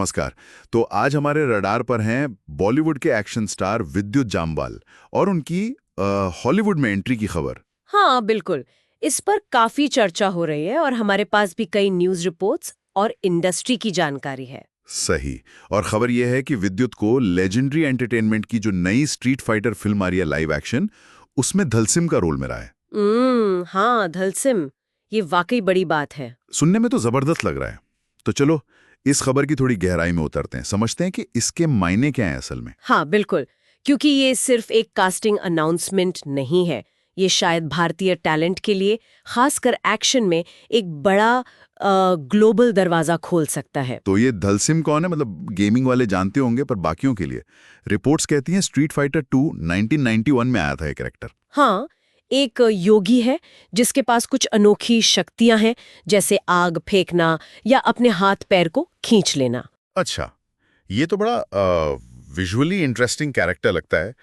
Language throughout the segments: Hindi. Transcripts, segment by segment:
नमस्कार। तो आज हमारे रडार पर हैं बॉलीवुड के एक्शन स्टार विद्युत जामवाल और उनकी हॉलीवुड में एंट्री की खबर। हाँ बिल्कुल, इस पर काफी चर्चा हो रही है और हमारे पास भी कई न्यूज रिपोर्ट्स और इंडस्ट्री की जानकारी है। सही। और खबर यह है कि विद्युत को लेजेंडरी एंटरटेनमेंट की जो नई स्ट्रीट फाइटर फिल्म आ रही है लाइव एक्शन, उसमें धलसिम का रोल मिला है। हाँ धलसिम, ये वाकई बड़ी बात है। सुनने में तो जबरदस्त लग रहा है। तो चलो इस खबर की थोड़ी गहराई में उतरते हैं, समझते हैं कि इसके मायने क्या हैं असल में। हाँ बिल्कुल, क्योंकि ये सिर्फ एक कास्टिंग अनाउंसमेंट नहीं है, ये शायद भारतीय टैलेंट के लिए खासकर एक्शन में एक बड़ा ग्लोबल दरवाजा खोल सकता है। तो ये धलसिम कौन है? मतलब गेमिंग वाले जानते होंगे, पर बाकियों के लिए रिपोर्ट्स कहती हैं स्ट्रीट फाइटर 2 1991 में आया था ये कैरेक्टर। हाँ, एक योगी है जिसके पास कुछ अनोखी शक्तियां हैं, जैसे आग फेंकना या अपने हाथ पैर को खींच लेना। अच्छा, ये तो बड़ा विजुअली इंटरेस्टिंग कैरेक्टर लगता है।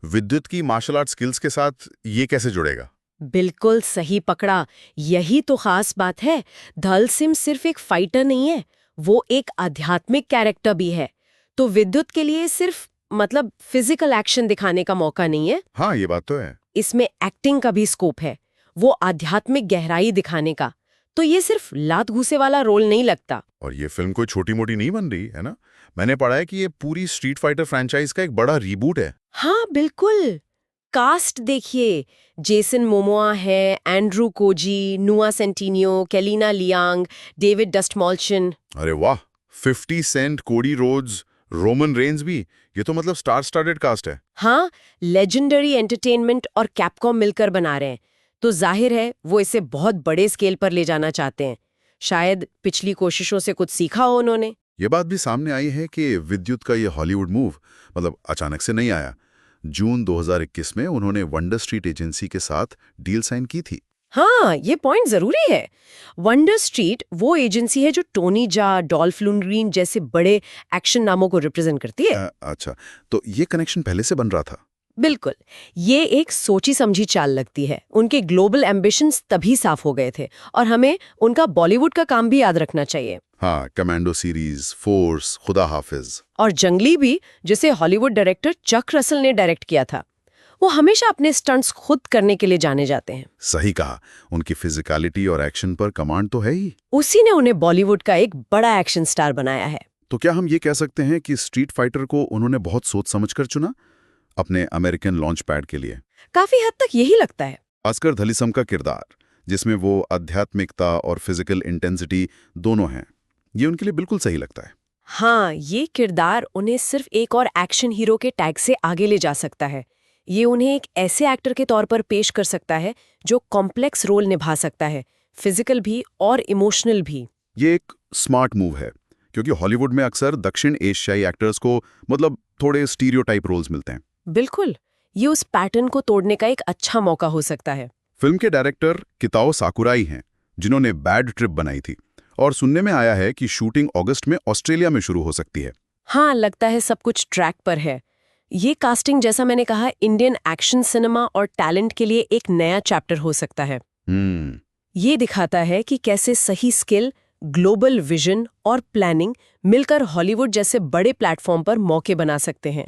विद्युत की मार्शल आर्ट स्किल्स के साथ ये कैसे जुड़ेगा? बिल्कुल सही पकड़ा, यही तो खास बात है। धलसिम सिर्फ एक फाइटर नहीं है, वो एक आध्यात्मिक कैरेक्टर भी है। तो विद्युत के लिए सिर्फ मतलब फिजिकल एक्शन दिखाने का मौका नहीं है, हाँ, ये बात तो है। इसमें एक्टिंग का भी स्कोप है, वो आध्यात्मिक गहराई दिखाने का। तो ये सिर्फ लात घूसे वाला रोल नहीं लगता। और ये फिल्म कोई छोटी मोटी नहीं बन रही है ना? मैंने पढ़ा है कि ये पूरी स्ट्रीट फाइटर फ्रेंचाइज का एक बड़ा रीबूट है। हाँ बिल्कुल, कास्ट देखिए, जेसन मोमोआ है, एंड्रू कोजी, नुआ सेंटिनियो, कैलिना लियांग, डेविड डस्टमॉल्शन। अरे वाह, 50 Saint, Cody Rhodes, Roman Reigns भी। ये तो मतलब स्टार स्टार्टेड कास्ट है। हाँ, लेजेंडरी एंटरटेनमेंट और कैपकॉम मिलकर बना रहे हैं, तो जाहिर है वो इसे बहुत बड़े स्केल पर ले जाना चाहते हैं। शायद पिछली कोशिशों से कुछ सीखा हो उन्होंने। ये बात भी सामने आई है कि विद्युत का ये हॉलीवुड मूव मतलब अचानक से नहीं आया। जून 2021 में उन्होंने वंडर स्ट्रीट एजेंसी के साथ डील साइन की थी। हाँ, ये पॉइंट जरूरी है। वंडर स्ट्रीट वो एजेंसी है जो टोनी जा, डॉल्फ लुंडग्रेन जैसे बड़े एक्शन नामों को रिप्रेजेंट करती है। अच्छा, तो ये कनेक्शन पहले से बन रहा था। बिल्कुल, ये एक सोची समझी चाल लगती है। उनके ग्लोबल एम्बिशंस तभी साफ हो गए थे और हमें उनका बॉलीवुड का काम भी याद रखना चाहिए। हाँ, कमांडो सीरीज, फोर्स, खुदा हाफिज और जंगली भी, जिसे हॉलीवुड डायरेक्टर चक रसल ने डायरेक्ट किया था। वो हमेशा अपने स्टंट्स खुद करने के लिए जाने जाते हैं। सही कहा, उनकी फिजिकलिटी और एक्शन पर कमांड तो है ही। उसी ने उन्हें बॉलीवुड का एक बड़ा एक्शन स्टार बनाया है। तो क्या हम ये कह सकते हैं कि स्ट्रीट फाइटर को उन्होंने बहुत सोच समझकर चुना अपने अमेरिकन लॉन्च पैड के लिए? काफी हद तक यही लगता है। खासकर धलिसम का किरदार, जिसमें वो आध्यात्मिकता और फिजिकल इंटेंसिटी दोनों हैं, ये उनके लिए बिल्कुल सही लगता है। हाँ, ये किरदार उन्हें सिर्फ एक और एक्शन हीरो के टैग से आगे ले जा सकता है। ये उन्हें एक ऐसे एक्टर के तौर पर पेश कर सकता है जो कॉम्प्लेक्स रोल निभा सकता है, फिजिकल भी और इमोशनल भी। ये एक स्मार्ट मूव है, क्योंकि हॉलीवुड में अक्सर दक्षिण एशियाई एक्टर्स को मतलब थोड़े स्टीरियोटाइप रोल्स मिलते हैं। बिल्कुल, ये उस पैटर्न को तोड़ने का एक अच्छा मौका हो सकता है। फिल्म के डायरेक्टर किताओ साकुराई हैं, जिन्होंने बैड ट्रिप बनाई थी, और सुनने में आया है कि शूटिंग अगस्त में ऑस्ट्रेलिया में शुरू हो सकती है। हाँ, लगता है सब कुछ ट्रैक पर है। ये कास्टिंग, जैसा मैंने कहा, इंडियन एक्शन सिनेमा और टैलेंट के लिए एक नया चैप्टर हो सकता है। ये दिखाता है कि कैसे सही स्किल, ग्लोबल विजन और प्लानिंग मिलकर हॉलीवुड जैसे बड़े प्लेटफॉर्म पर मौके बना सकते हैं।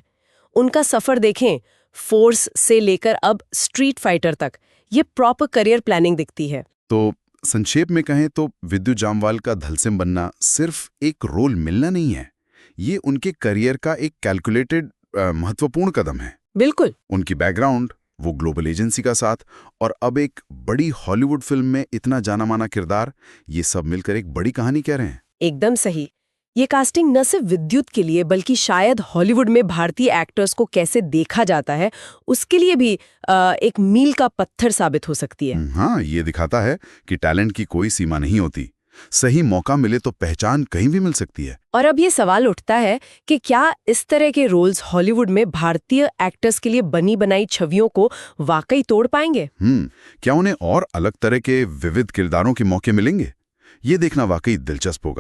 उनका सफर देखें, फोर्स से लेकर अब स्ट्रीट फाइटर तक, ये प्रॉपर करियर प्लानिंग दिखती है। तो संक्षेप में कहें तो विद्युत जामवाल का धलसिम बनना सिर्फ एक रोल मिलना नहीं है, ये उनके करियर का एक कैलकुलेटेड महत्वपूर्ण कदम है। बिल्कुल। उनकी बैकग्राउंड, वो ग्लोबल एजेंसी का साथ, और अब एक बड़ी हॉलीवुड फिल्म में इतना जाना माना किरदार, ये सब मिलकर एक बड़ी कहानी कह रहे हैं। एकदम सही। ये कास्टिंग न सिर्फ विद्युत के लिए बल्कि शायद हॉलीवुड में भारतीय एक्टर्स को कैसे देखा जाता है उसके लिए भी एक मील का पत्थर साबित हो सकती है। हाँ, ये दिखाता है कि टैलेंट की कोई सीमा नहीं होती। सही मौका मिले तो पहचान कहीं भी मिल सकती है। और अब ये सवाल उठता है कि क्या इस तरह के रोल्स हॉलीवुड में भारतीय एक्टर्स के लिए बनी बनाई छवियों को वाकई तोड़ पाएंगे? क्या उन्हें और अलग तरह के विविध किरदारों के मौके मिलेंगे? ये देखना वाकई दिलचस्प होगा।